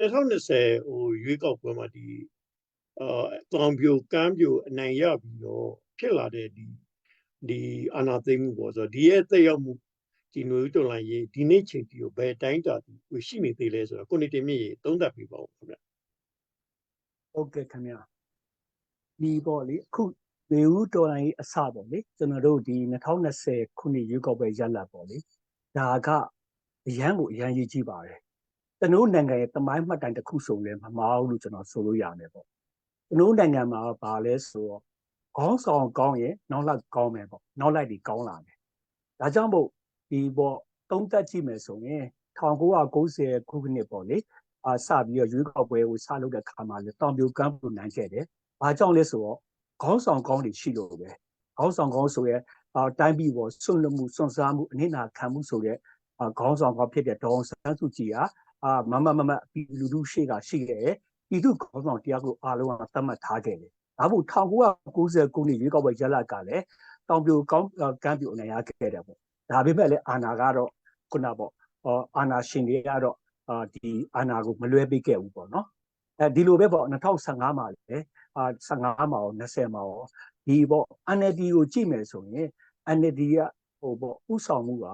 2020ရွေးကောက်ပွဲမှာတောင်ပြိုကမ်းပြိုအနိုင်ရပြီးတော့ဖြစ်လာတဲ့ဒီအာဏာသိမ်းမှုပေါ့ဆိုတော့ဒီရဲ့သက်ရောက်မှုဒီနွေဦးတော်လှန်ရေးဒီနေ့ချိန်ထိကိုဘယ်တိုင်းတာကိုရှိနေသေးလဲဆိုတော့ကိုနေတင်မြင့်ရေသုံးသပ်ပြပါဦးခင်ဗျဟုတ်ကဲ့ခင်ဗျာဒီပေါ့လေအခုနွေဦးတော်လှန်ရေးအစပေါ့လေကျွန်တော်တို့ဒီ2020ခုနှစ်ရွေးကောက်ပွဲရလဒ်ပေါ့လေဒါကအရန်ကိုအရန်ရေးကြည့်ပါတယ်ကျွန်တော်နိုင်ငံရဲ့တမိုင်းမှတ်တိုင်တစ်ခုဆိုလည်းမမှားဘူးလို့ကျွန်တော်ဆိုလို့ရမယ်ပေါ့ကျွန်တော်နိုင်ငံမှာဘာလဲဆိုတော့ခေါင်းဆောင်ကောင်းရင်နောက်လိုက်ကောင်းမယ်ပေါ့နောက်လိုက်ဒီကောင်းလာမယ်ဒါကြောင့်မို့ဒီပေါ့သုံးသက်ကြည့်မယ်ဆိုရင်1990ခုနှစ်ပေါ့လေစပြီးတော့ရွေးကောက်ပွဲကိုစလုပ်တဲ့ခါမှာလေတောင်ပြိုကမ်းပြိုနိုင်ခဲ့တယ်။ဘာကြောင့်လဲဆိုတော့ခေါင်းဆောင်ကောင်းတွေရှိလို့ပဲ။ခေါင်းဆောင်ကောင်းဆိုရဲတိုင်းပြည်ပေါ်ဆွန့်လွတ်မှုစွန့်စားမှုအနစ်နာခံမှုဆိုတဲ့ခေါင်းဆောင်ကောင်းဖြစ်တဲ့ဒေါအောင်ဆန်းစုကြည်ကမပြည်လူထုရှိခဲ့တယ်။ပြည်သူခေါင်းဆောင်တရားကိုအားလုံးကသတ်မှတ်ထားခဲ့တယ်။ဒါမို့1990ခုနှစ်ရွေးကောက်ပွဲရလဒ်ကလည်းတောင်ပြိုကမ်းပြိုအနိုင်ရခဲ့တယ်ပေါ့။ဒါပေမဲ့လည်းအာဏာကတော့ခုနပေါ့အာဏာရှင်တွေကတော့ဒီအာဏာကိုမလွဲပေးခဲ့ဘူးပေါ့နော်ဒီလိုပဲပေါ့2015မှာလည်း15မှာရော20မှာရောဒီပေါ့ NLD ကိုကြည့်မယ်ဆိုရင် NLD ကပေါ့ဥဆောင်မှုက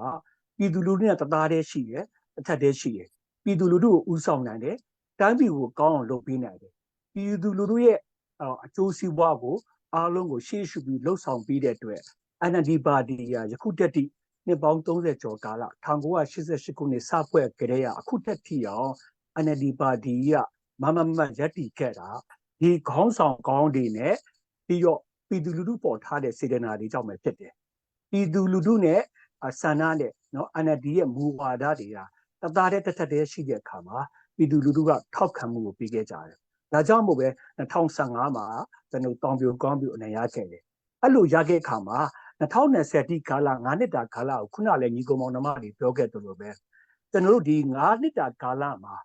ပြည်သူလူထုနဲ့တသားတည်းရှိတယ်အထက်တည်းရှိတယ်ပြည်သူလူထုကိုဥဆောင်နိုင်တယ်တိုင်းပြည်ကိုကောင်းအောင်လုပ်ပေးနိုင်တယ်ပြည်သူလူထုရဲ့အကျိုးစီးပွားကိုအားလုံးကိုရှေ့ရှုပြီးလှုပ်ဆောင်ပေးတဲ့အတွက် NLD ပါတီကယခုတက်ထိနှစ်ပေါင်း30ကျော်ကာလ1988ခုနှစ်စဖွဲ့ကြတဲ့အခုထက်ထိအောင် NLD ပါတီကမရပ်တည်ခဲ့တာဒီခေါင်းဆောင်ကောင်းတွေနဲ့ပြီးတော့ပြည်သူလူထုပေါ်ထားတဲ့စေတနာတွေကြောင့်ပဲဖြစ်တယ်ပြည်သူလူထုနဲ့ဆန္ဒနဲ့နော် NLD ရဲ့မူဝါဒတွေကတသားတည်းတစ်ထက်တည်းရှိတဲ့အခါမှာပြည်သူလူထုကထောက်ခံမှုကိုပေးခဲ့ကြတယ်ဒါကြောင့်မို့ပဲ2015မှာကျွန်တော်တောင်ပြိုကောင်းပြိုအနိုင်ရခဲ့တယ်အဲ့လိုရခဲ့အခါမှာ2020တိကာလ9နှစ်တာကာလကိုခုနလည်းညီကောင်မောင်နှမတွေပြောခဲ့သလိုပဲကျွန်တော်တို့ဒီ9နှစ်တာကာလမှာ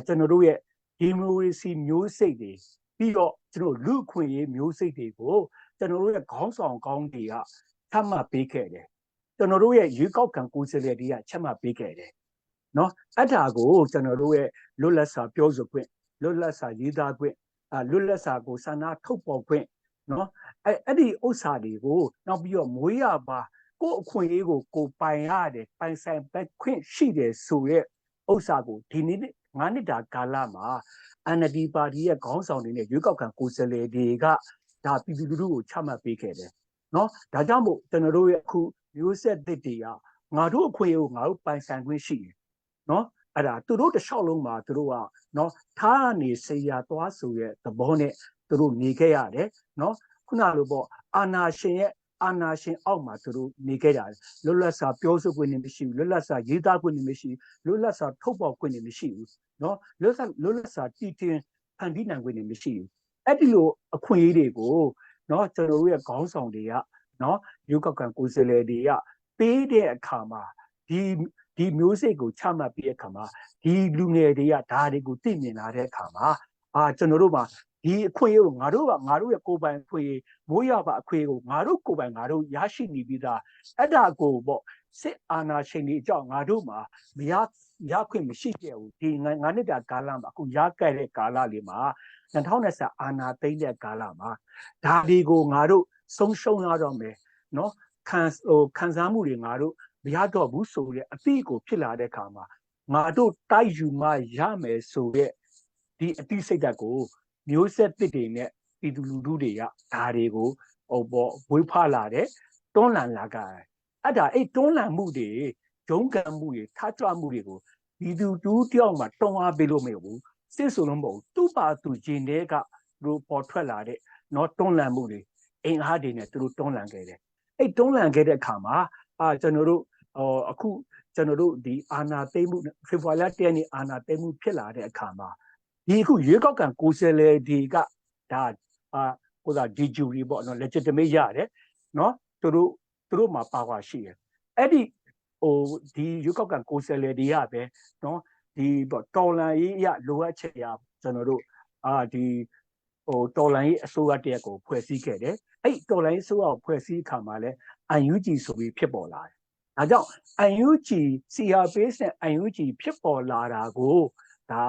ကျွန်တော်တို့ရဲ့ဒီမိုကရေစီမျိုးစိတ်တွေပြီးတော့ကျွန်တော်လူအခွင့်အရေးမျိုးစိတ်တွေကိုကျွန်တော်တို့ရဲ့ခေါင်းဆောင်ကောင်းတွေကချမှတ်ပေးခဲ့တယ်ကျွန်တော်တို့ရဲ့ရွေးကောက်ခံကိုယ်စားလှယ်တွေကချမှတ်ပေးခဲ့တယ်နော်အဲ့ဒါကိုကျွန်တော်တို့ရဲ့လွတ်လပ်စွာပြောဆိုခွင့်လွတ်လပ်စွာရေးသားခွင့်လွတ်လပ်စွာကိုဆန္ဒထုတ်ဖော်ခွင့်နော်အဲ့ဒီဥစ္စာတွေကိုနောက်ပြီးတော့မွေးရပါကိုယ်အခွင့်အရေးကိုကိုပိုင်ရတယ်ပိုင်ဆိုင်ပတ်ခွင့်ရှိတယ်ဆိုတဲ့ဥစ္စာကိုဒီနေ့9နှစ်တာကာလမှာ NLD ပါတီရဲ့ခေါင်းဆောင်တွေနဲ့ရွေးကောက်ခံကိုယ်စားလှယ်တွေကဒါပြည်သူလူထုကိုချမှတ်ပေးခဲ့တယ်နော်ဒါကြောင့်မို့ကျွန်တော်တို့ရဲ့အခုမျိုးဆက်သစ်တွေကငါတို့အခွင့်အရေးကိုငါတို့ပိုင်ဆိုင်ခွင့်ရှိတယ်နော်အဲ့ဒါသူတို့တစ်လျှောက်လုံးမှာသူတို့ကနော်ထားနေစေရသွားဆိုတဲ့သဘောနဲ့သူတို့နေခဲ့ရတယ်နော်ခုနလိုပေါ့အာဏာရှင်အောက်မှာသူတို့နေခဲ့ကြတယ်လွတ်လပ်စွာပြောဆိုခွင့်နေမရှိဘူးလွတ်လပ်စွာရေးသားခွင့်နေမရှိဘူးလွတ်လပ်စွာထုတ်ဖော်ခွင့်နေမရှိဘူးနော်လွတ်လပ်စွာတည်တင်ဖန်တီးနိုင်ခွင့်နေမရှိဘူးအဲ့ဒီလိုအခွင့်အရေးတွေကိုနော်ကျွန်တော်တို့ရဲ့ခေါင်းဆောင်တွေကနော်ရွေးကောက်ခံကိုယ်စားလှယ်တွေကပေးတဲ့အခါမှာဒီမျိုးစိတ်ကိုချမှတ်ပြီးတဲ့အခါမှာဒီလူငယ်တွေကဒါတွေကိုသိမြင်လာတဲ့အခါမှာကျွန်တော်တို့မှာဒီအခွင့်အရေးကိုငါတို့ရဲ့ကိုယ်ပိုင်အခွင့်အရေးမိုးရပါအခွင့်အရေးကိုငါတို့ကိုယ်ပိုင်ငါတို့ရရှိနေပြီးသားအဲ့ဒါကိုပေါ့စစ်အာဏာရှင်တွေအကြောင်းငါတို့မှာမရခွင့်မရှိခဲ့ဘူးဒီ9နှစ်တာကာလမှာအခုရခဲ့တဲ့ကာလလေးမှာ2020အာဏာသိမ်းတဲ့ကာလမှာဒါတွေကိုငါတို့ဆုံးရှုံးရတော့မယ်နော်ခံစားမှုတွေငါတို့မရတော့ဘူးဆိုတဲ့အသည့်ကိုဖြစ်လာတဲ့အခါမှာငါတို့တိုက်ယူမှရမယ်ဆိုတဲ့ဒီအသည့်စိတ်ဓာတ်ကိုမျိုးဆက်သစ်တွေနဲ့ပြည်သူလူထုတွေကဒါတွေကိုဝေးဖွာလာတဲ့တွန်းလှန်လာကြတယ်အဲ့ဒါတွန်းလှန်မှုတွေဂျုံကန်မှုတွေထကြွမှုတွေကိုပြည်သူတူတယောက်မှတွန်းအားပေးလို့မရဘူးစစ်ဆိုလို့မဟုတ်ဘူးသူ့ပါသူဂျင်းတွေကတို့ပေါ်ထွက်လာတဲ့နော်တွန်းလှန်မှုတွေအင်အားတွေနဲ့သူတို့တွန်းလှန်ခဲ့တယ်တွန်းလှန်ခဲ့တဲ့အခါမှာကျွန်တော်တို့အခုကျွန်တော်တို့ဒီအာဏာသိမ်းမှုဖေဖော်ဝါရီလ1ရက်နေ့အာဏာသိမ်းမှုဖြစ်လာတဲ့အခါမှာဒီအခုရွေးကောက်ခံကိုယ်စားလှယ်တွေကဒါကိုယ်စားဒီဂျူရီပေါ့နော် legitimate ရတယ်နော်သူတို့မှာပါဝါရှိတယ်အဲ့ဒီဒီရွေးကောက်ခံကိုယ်စားလှယ်တွေကပဲနော်ဒီတော်လှန်ရေးအရလိုအပ်ချက်ရကျွန်တော်တို့ဒီတော်လှန်ရေးအစိုးရတရက်ကိုဖွဲ့စည်းခဲ့တယ်အဲ့တော်လှန်ရေးအစိုးရကိုဖွဲ့စည်းခါမှာလဲ UNG ဆိုပြီးဖြစ်ပေါ်လာတယ်ဒါကြောင့် UNG CRPH နဲ့ UNG ဖြစ်ပေါ်လာတာကိုဒါ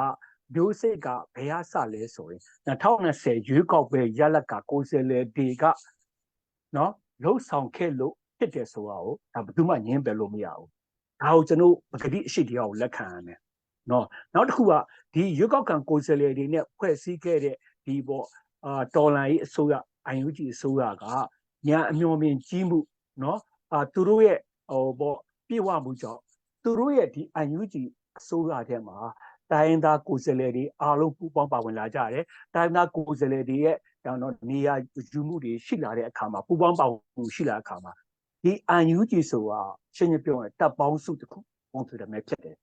မျိုးစိတ်ကဘယ်ဟာစလဲဆိုရင်2020ရွေးကောက်ပွဲရလက်ကကိုယ်စားလှယ်တွေကနော်လှုပ်ဆောင်ခဲ့လို့ဖြစ်တယ်ဆိုတာကိုဒါဘယ်သူမှငြင်းပယ်လို့မရဘူးဒါကိုကျွန်တော်ပကတိအရှိတရားကိုလက်ခံရမယ်နော်နောက်တစ်ခုကဒီရွေးကောက်ခံကိုယ်စားလှယ်တွေနဲ့ဖွဲ့စည်းခဲ့တဲ့ဒီပေါ့တော်လှန်ရေးအစိုးရ IUG အစိုးရကညာအမျှော်မြင်ကြီးမှုနော်သူတို့ရဲ့ပေါ့ပြေဝမှုကြောင့်သူတို့ရဲ့ဒီ IUG အစိုးရထဲမှာတိုင်းသားကိုယ်စားလှယ်တွေအားလုံးပူးပေါင်းပါဝင်လာကြတယ်တိုင်းသားကိုယ်စားလှယ်တွေရဲ့နေရာယူမှုတွေရှိလာတဲ့အခါမှာပူးပေါင်းပါဝင်မှုရှိလာတဲ့အခါမှာဒီ IUG ဆိုတာရှင်းရှင်းပြောရင်တပ်ပေါင်းစုတစ်ခုပုံစံနဲ့ဖြစ်တယ်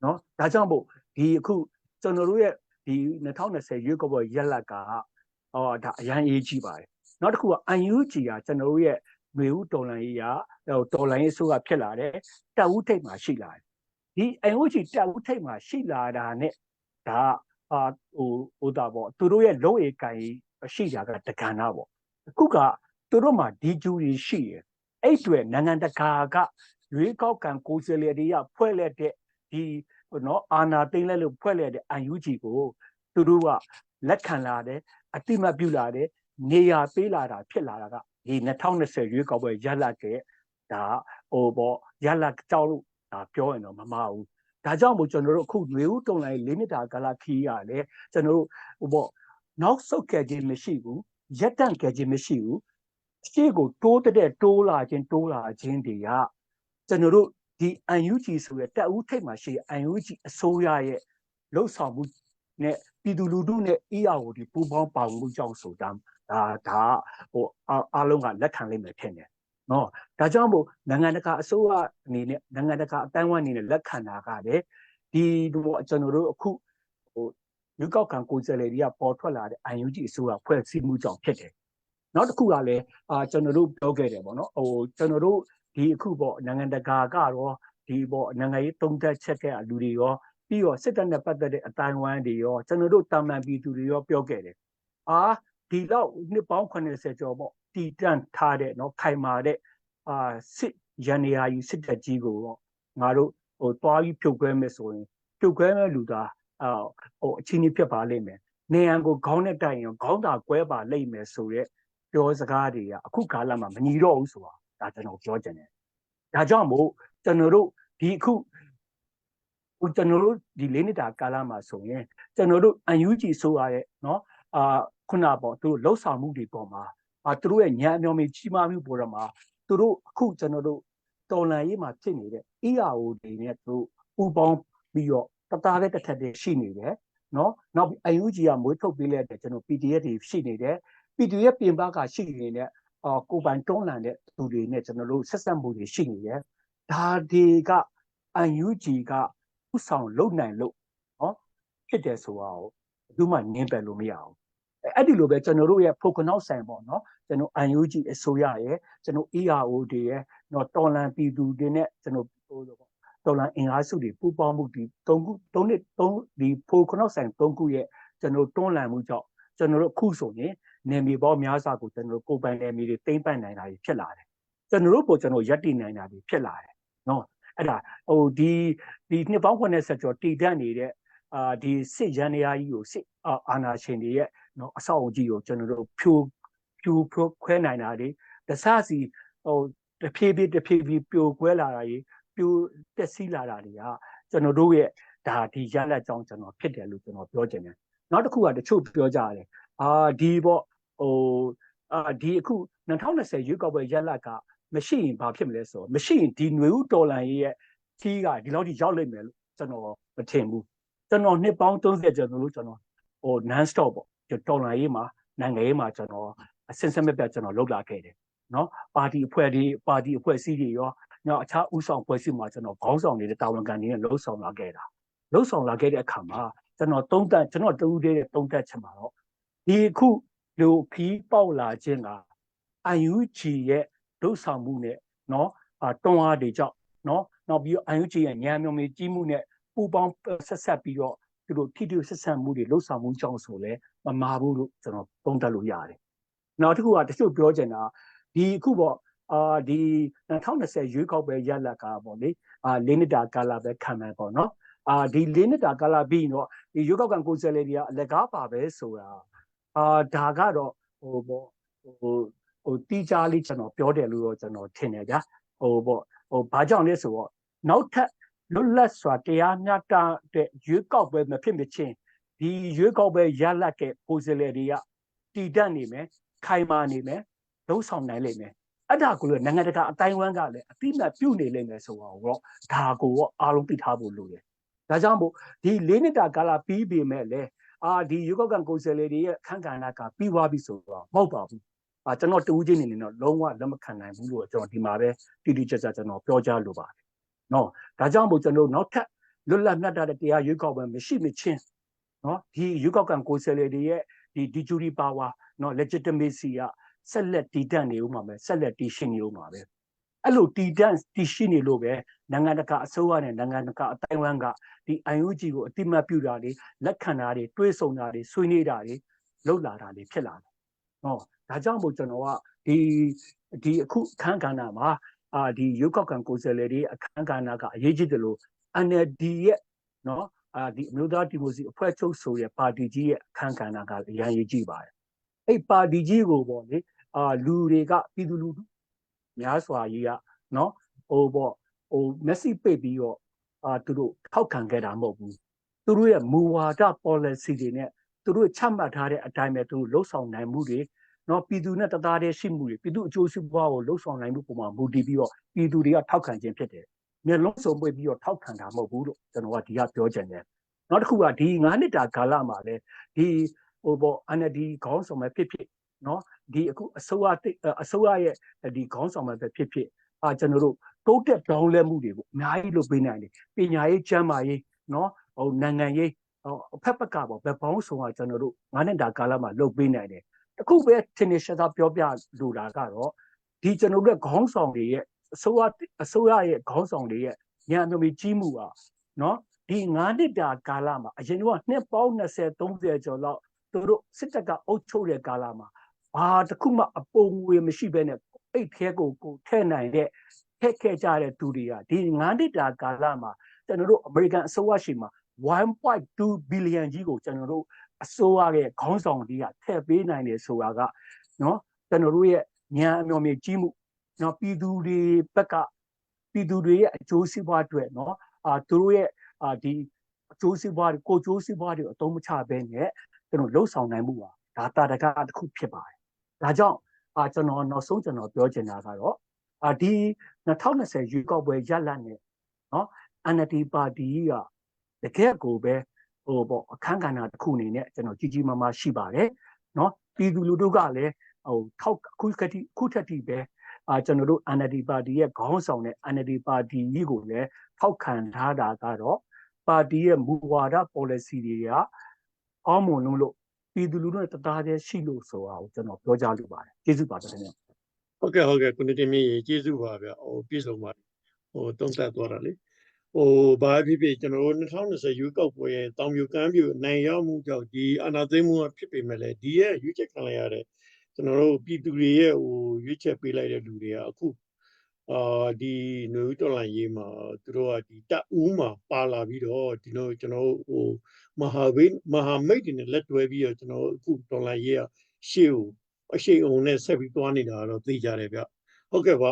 နော်ဒါကြောင့်မို့ဒီအခုကျွန်တော်တို့ရဲ့ဒီ2020ရွေးကောက်ပွဲရက်လက်ကဒါအရန်ရေးကြီးပါတယ်နောက်တစ်ခုက IUG ကကျွန်တော်တို့ရဲ့မျိုးဦးတော်လှန်ရေးတော်လှန်ရေးဆိုကဖြစ်လာတယ်တပ်ဦးထိပ်မှာရှိလာတယ်ဒီ IUG တပ်ဦးထိပ်မှာရှိလာတာနဲ့ဒါဟိုတာပေါ့သူတို့ရဲ့လုံဧကန်ရှိတာကတက္ကနာပေါ့အခုကသူတို့မှာဒီဂျူတွေရှိရအဲ့တွေနိုင်ငံတကာကရွေးကောက်ခံကိုယ်စားလှယ်တွေကဖွဲ့လက်တဲ့ဒီနော်အာဏာသိမ်းလိုက်လို့ဖွဲ့လက်တဲ့ IUG ကိုသူတို့ကလက်ခံလာတယ်အတိမတ်ပြုလာတယ်နေရာပေးလာတာဖြစ်လာတာကဒီ2020ရွေးကောက်ပွဲရလတ်တဲ့ဒါဟိုပေါ့ရလတ်ကြောက်လို့ဒါပြောရင်တော့မမှားဘူးဒါကြောင့်မို့ကျွန်တော်တို့အခုမျိုးဦးတုံလိုက်၄နှစ်တာကာလခီးရတယ်ကျွန်တော်တို့ဟိုပေါ့နောက်ဆုတ်ခဲ့ခြင်းမရှိဘူးရက်တန့်ခဲ့ခြင်းမရှိဘူးရှေ့ကိုတိုးတိုးလာခြင်းတွေကကျွန်တော်တို့ဒီ IUG ဆိုတဲ့တပ်ဦးထိပ်မှာရှိ IUG အစိုးရရဲ့လှုပ်ဆောင်မှုနဲ့ပြည်သူလူထုနဲ့ EAO ဒီပူးပေါင်းပါဝင်မှုကြောင့်ဆိုတာဒါဟိုအားလုံးကလက်ခံလိမ့်မယ်ထင်တယ်နော်ဒါကြောင့်မို့နိုင်ငံတကာအစိုးရအနေနဲ့နိုင်ငံတကာအတိုင်းအဝိုင်းအနေနဲ့လက်ခံတာကလည်းဒီကျွန်တော်တို့အခုဟိုရွေးကောက်ခံကိုယ်စားလှယ်တွေကပေါ်ထွက်လာတဲ့ IUG အစိုးရဖွဲ့စည်းမှုကြောင့်ဖြစ်တယ်နောက်တစ်ခုကလည်းကျွန်တော်တို့ပြောခဲ့တယ်ပေါ့နော်ဟိုကျွန်တော်တို့ဒီအခုပေါ့နိုင်ငံတကာကတော့ဒီပေါ့နိုင်ငံရေးသုံးသပ်ချက်တဲ့လူတွေရောပြီးတော့စစ်တပ်နဲ့ပတ်သက်တဲ့အတိုင်းဝိုင်းတွေရောကျွန်တော်တို့တာမန်ပြည်သူတွေရောပြောခဲ့တယ်ဒီတော့နှစ်ပေါင်း80ကျော်ပေါ့တီတန့်ထားတဲ့နော်ခိုင်မာတဲ့စစ်ရန်ရာယူစစ်တပ်ကြီးကိုတော့ငါတို့ဟိုတွားပြီးဖြုတ်ခွဲမယ်ဆိုရင်ဖြုတ်ခွဲမဲ့လူသားဟိုအချင်းကြီးဖြစ်ပါလိမ့်မယ်နေရန်ကိုခေါင်းနဲ့တိုက်ရင်ခေါင်းသာကွဲပါလိမ့်မယ်ဆိုတဲ့ပြောစကားတွေကအခုကာလမှာမညီတော့ဘူးဆိုတာဒါကျွန်တော်ပြောချင်တယ်ဒါကြောင့်မို့ကျွန်တော်တို့ဒီအခုကျွန်တော်တို့ဒီ၄နှစ်တာကာလမှာဆိုရင်ကျွန်တော်တို့ UNG ဆိုရတဲ့เนาะခုနပေါ့သူတို့လှုပ်ဆောင်မှုတွေပေါ်မှာသူတို့ရဲ့ညံအမျှော်မြင်ကြီးမားမှုပေါ်မှာသူတို့အခုကျွန်တော်တို့တော်လှန်ရေးမှာဖြစ်နေတဲ့ EAO တွေနဲ့သူတို့ပူပေါင်းပြီးတော့တသားပဲတစ်ထက်တည်းရှိနေတယ်เนาะနောက် UNG ကမွေးထုတ်ပေးလိုက်တဲ့ကျွန်တော် PDF တွေရှိနေတယ် PDF ပြင်ပကရှိနေတဲ့ကိုပိုင်တွန်းလှန်တဲ့သူတွေနဲ့ကျွန်တော်တို့ဆက်ဆက်မှုတွေရှိနေတယ်ဒါတွေက UNG ကဥဆောင်လုံနိုင်လို့နော်ဖြစ်တယ်ဆိုတာကိုဘယ်သူမှငင်းပယ်လို့မရအောင်အဲ့ဒီလိုပဲကျွန်တော်တို့ရဲ့ဖုန်ကနောက်ဆိုင်ပေါ့နော်ကျွန်တော် UNG အစိုးရရဲ့ကျွန်တော် EAO တွေရဲ့နော်တော်လန်ပြည်သူတွေနဲ့ကျွန်တော်တော်လန်အင်အားစုတွေပူးပေါင်းမှုဒီ3ဒီဖုန်ကနောက်ဆိုင်3ခုရဲ့ကျွန်တော်တွန်းလှန်မှုကြောင့်ကျွန်တော်တို့အခုဆိုရင်နေမြေပေါများစွာကိုကျွန်တော်တို့ကိုပိုင်နယ်မြေတွေတိမ့်ပတ်နိုင်တာဖြစ်လာတယ်ကျွန်တော်တို့ပေါ်ကျွန်တော်ရပ်တည်နိုင်တာဖြစ်လာတယ်နော်အဲ့ဒါဟိုဒီနှစ်ပေါင်း80ကျော်တည်တတ်နေတဲ့ဒီစစ်ရန်ရာကြီးကိုစစ်အာဏာရှင်တွေရဲ့နော်အဆောက်အဦကြီးကိုကျွန်တော်တို့ဖြိုခွဲနိုင်တာတွေတစစီဟိုတဖြည်းဖြည်းပြိုကွဲလာတာကြီးပြိုတက်စီးလာတာတွေကကျွန်တော်တို့ရဲ့ဒါဒီရလက်ကြောင်းကျွန်တော်ဖြစ်တယ်လို့ကျွန်တော်ပြောချင်တယ်နောက်တစ်ခုကတချို့ပြောကြတယ်ဒီပေါ့ဟိုဒီအခု2020ရွေးကောက်ပွဲရလက်ကမရှိရင်ဘာဖြစ်မလဲဆိုတော့မရှိရင်ဒီຫນွေဦးတော်လန်ရဲ့ကြီးကဒီလောက်ထိရောက်လိမ့်မယ်လို့ကျွန်တော်မထင်ဘူးကျွန်တော်နှစ်ပေါင်း30ကျော်လို့ကျွန်တော်ဟို non stop ပေါ့တော်လန်ရေးမှာနိုင်ငံရေးမှာကျွန်တော်အစင်စက်မပြတ်ကျွန်တော်လုပ်လာခဲ့တယ်နော်ပါတီအဖွဲ့အစည်းတွေရောနောက်အခြားဥဆောင်ဖွဲ့စည်းမှာကျွန်တော်ခေါင်းဆောင်နေတဲ့တာဝန်ခံတွေနဲ့လှုပ်ဆောင်လာခဲ့တဲ့အခါမှာကျွန်တော်တူးတဲ့သုံးသက်ချက်မှာတော့ဒီအခုလူခီးပေါက်လာခြင်းက UNG ရဲ့လှုပ်ဆောင်မှုနဲ့နော်တွန်းအားတွေကြောင့်နော်နောက်ပြီးတော့ UNG ရဲ့ညံမျောမေကြီးမှုနဲ့ပူပေါင်းဆက်ဆက်ပြီးတော့သူတို့ထိတွေ့ဆက်ဆံမှုတွေလှုပ်ဆောင်မှုကြောင့်ဆိုလဲမမာဘူးလို့ကျွန်တော်သုံးသပ်လို့ရတယ်နောက်တစ်ခုကတချို့ပြောချင်တာဒီအခုပေါ့ဒီ2020ရွေးကောက်ပွဲရလက်ကပေါ့လေ၄နှစ်တာကာလပဲခံမယ်ပေါ့နော် ဒီလေးနှစ်တာကာလပြီးတော့ဒီရွေးကောက်ခံကိုယ်စားလှယ်တွေကအလကားပါပဲဆိုတာဒါကတော့တီးခြားလေးကျွန်တော်ပြောတယ်လို့တော့ကျွန်တော်ထင်တယ်ဗျာဘာကြောင့်လဲဆိုတော့နောက်ထပ်လွတ်လပ်စွာတရားမျှတတဲ့ရွေးကောက်ပွဲမဖြစ်မချင်းဒီရွေးကောက်ပွဲရလတ်တဲ့ကိုယ်စားလှယ်တွေကတည်တတ်နေမယ်ခိုင်မာနေမယ်လုံဆောင်နိုင်လိမ့်မယ်အဲ့ဒါကိုလည်းနိုင်ငံတကာအတိုင်းအဝန်းကလည်းအတိအမှတ်ပြုနေလိမ့်မယ်ဆိုတော့ဒါကိုအားလုံးသိထားဖို့လိုတယ်ဒါကြောင့်မို့ဒီ၄နှစ်တာကာလပြီးပြီမဲ့လေဒီရွေးကောက်ခံကိုယ်စားလှယ်တွေရဲ့အခမ်းကဏ္ဍကပြီးသွားပြီဆိုတော့မဟုတ်ပါဘူးကျွန်တော်တူးချင်းနေနေတော့လုံးဝလက်မခံနိုင်ဘူးလို့ကျွန်တော်ဒီမှာပဲတိတိကျကျကျွန်တော်ပြောကြားလိုပါတယ်နော်ဒါကြောင့်မို့ကျွန်တော်နောက်ထပ်လွတ်လပ်မြတ်တဲ့တရားရွေးကောက်ပွဲမရှိမချင်းနော်ဒီရွေးကောက်ခံကိုယ်စားလှယ်တွေရဲ့ဒီဂျူရီပါဝါနော် legitimacy ကဆက်လက်တည်တံ့နေဦးမှာပဲဆက်လက်တည်ရှိနေဦးမှာပဲအဲ့လိုတည်ရှိနေလို့ပဲနိုင်ငံတကာအစိုးရနဲ့နိုင်ငံတကာအတိုင်းအဝန်းကဒီ IUG ကိုအတိမတ်ပြုတာတွေလက်ခံတာတွေတွေးဆုံတာတွေဆွေးနွေးတာတွေလုပ်လာတာတွေဖြစ်လာတယ်နော်ဒါကြောင့်မို့ကျွန်တော်ကဒီအခုအခမ်းကဏ္ဍမှာဒီရွေးကောက်ခံကိုယ်စားလှယ်တွေအခမ်းကဏ္ဍကအရေးကြီးတယ်လို့ NLD ရဲ့နော်ဒီအမျိုးသားဒီမိုကရေစီအဖွဲ့ချုပ်ဆိုတဲ့ပါတီကြီးရဲ့အခမ်းကဏ္ဍကအရေးကြီးပါတယ်အဲ့ပါတီကြီးကိုပေါ့လေလူတွေကပြည်သူလူထုများစွာကြီးကနော်မျက်စိပိတ်ပြီးတော့သူတို့ထောက်ခံခဲ့တာမဟုတ်ဘူးသူတို့ရဲ့မူဝါဒ policy တွေနဲ့သူတို့ချမှတ်ထားတဲ့အတိုင်းပဲသူတို့လှုပ်ဆောင်နိုင်မှုတွေနော်ပြည်သူနဲ့တသားတည်းရှိမှုတွေပြည်သူအကျိုးစီးပွားကိုလှုပ်ဆောင်နိုင်မှုပုံမှာမူတည်ပြီးတော့ပြည်သူတွေကထောက်ခံခြင်းဖြစ်တယ်မျက်လုံးစုံပွေပြီးတော့ထောက်ခံတာမဟုတ်ဘူးလို့ကျွန်တော်ကဒီကပြောချင်တယ်နောက်တစ်ခုကဒီ9နှစ်တာကာလမှာလည်းဒီ NLD ခေါင်းဆောင်ပဲဖြစ်ဖြစ်နော်ဒီအခုအစိုးရရဲ့ဒီခေါင်းဆောင်ပဲဖြစ်ဖြစ်ကျွန်တော်တို့တိုးတက်ပြောင်းလဲမှုတွေကိုအများကြီးလုပ်ပေးနိုင်တယ်ပညာရေးကျန်းမာရေးနော်နိုင်ငံရေးအဖက်ဖက်ကပေါ့ဘယ်ပေါင်းဆောင်ကျွန်တော်တို့9နှစ်တာကာလမှာလုပ်ပေးနိုင်တယ်အခုပဲထင်ရှားသာပြောပြလိုတာကတော့ဒီကျွန်တော်တို့ခေါင်းဆောင်တွေရဲ့အစိုးရရဲ့ခေါင်းဆောင်တွေရဲ့ညံမျိုးကြီးမှုอ่ะနော်ဒီ9နှစ်တာကာလမှာအရင်ကနှစ်ပေါင်း20 30ကျော်လောက်သူတို့စစ်တပ်ကအုပ်ချုပ်တဲ့ကာလမှာဘာတစ်ခုမှအပုံငွေမရှိဘဲနဲ့အိတ်ထဲကိုထဲနိုင်တဲ့ထက်ခဲ့ကြတဲ့သူတွေကဒီ9နှစ်တာကာလမှာကျွန်တော်တို့အမေရိကန်အစိုးရရှိမှာ 1.2 billion ကြီးကိုကျွန်တော်တို့အစိုးရရဲ့ခေါင်းဆောင်တွေကထည့်ပေးနိုင်တယ်ဆိုတာကနော်ကျွန်တော်တို့ရဲ့ဉာဏ်အမျှော်မြင်ကြီးမှုနော်ပြည်သူတွေဘက်ကပြည်သူတွေရဲ့အကျိုးစီးပွားအတွက်နော်သူတို့ရဲ့ဒီအကျိုးစီးပွားကိုကျိုးစီးပွားတွေအသုံးမချဘဲနဲ့ကျွန်တော်လှုပ်ဆောင်နိုင်မှုပါဒါတာတကတစ်ခုဖြစ်ပါတယ်ဒါကြောင့်ကျွန်တော်နောက်ဆုံးကျွန်တော်ပြောချင်တာကတော့ဒီ2020ရွေးကောက်ပွဲရလဒ်နဲ့နော် NLD ပါတီကတကယ်ကိုပဲအခမ်းကဏ္ဍတစ်ခုအနေနဲ့ကျွန်တော်ကြီးကြီးမားမားရှိပါတယ်နော်ပြည်သူလူထုကလည်းခုထက်ထိပဲကျွန်တော်တို့ NLD ပါတီရဲ့ခေါင်းဆောင်တဲ့ NLD ပါတီကြီးကိုလည်းထောက်ခံထားတာကတော့ပါတီရဲ့မူဝါဒ policy တွေကအောင်းမွန်လို့ပြည်သူလူထုနဲ့တသားတည်းရှိလို့ဆိုတာကိုကျွန်တော်ပြောကြားလိုပါတယ်ကျေးဇူးပါတယ်ခင်ဗျဟုတ်ကဲ့ကိုနေတင်မြင့်ကျေးဇူးပါဗျပြည့်စုံပါတယ်တုံးသက်သွားတာလေဘာဖြစ်ဖြစ်ကျွန်တော်တို့2020ရွေးကောက်ပွဲရဲ့တောင်ပြိုကမ်းပြိုနိုင်ရောက်မှုကြောင့်ဒီအာဏာသိမ်းမှုဖြစ်ပေမဲ့လည်းဒီရဲ့ရွေးချယ်ခံလိုက်ရတဲ့ကျွန်တော်တို့ပြည်သူတွေရဲ့ရွေးချယ်ပေးလိုက်တဲ့လူတွေကအခုဒီနွေဦးတော်လှန်ရေးမှာသူတို့ကဒီတပ်ဦးမှာပါလာပြီးတော့ဒီလိုကျွန်တော်တို့မဟာမိတ်တွေနဲ့လက်တွဲပြီးတော့ကျွန်တော်အခုတော်လှန်ရေးကရှေ့အုံနဲ့ဆက်ပြီးသွားနေတာတော့သိကြတယ်ဗျဟုတ်ကဲ့ပါ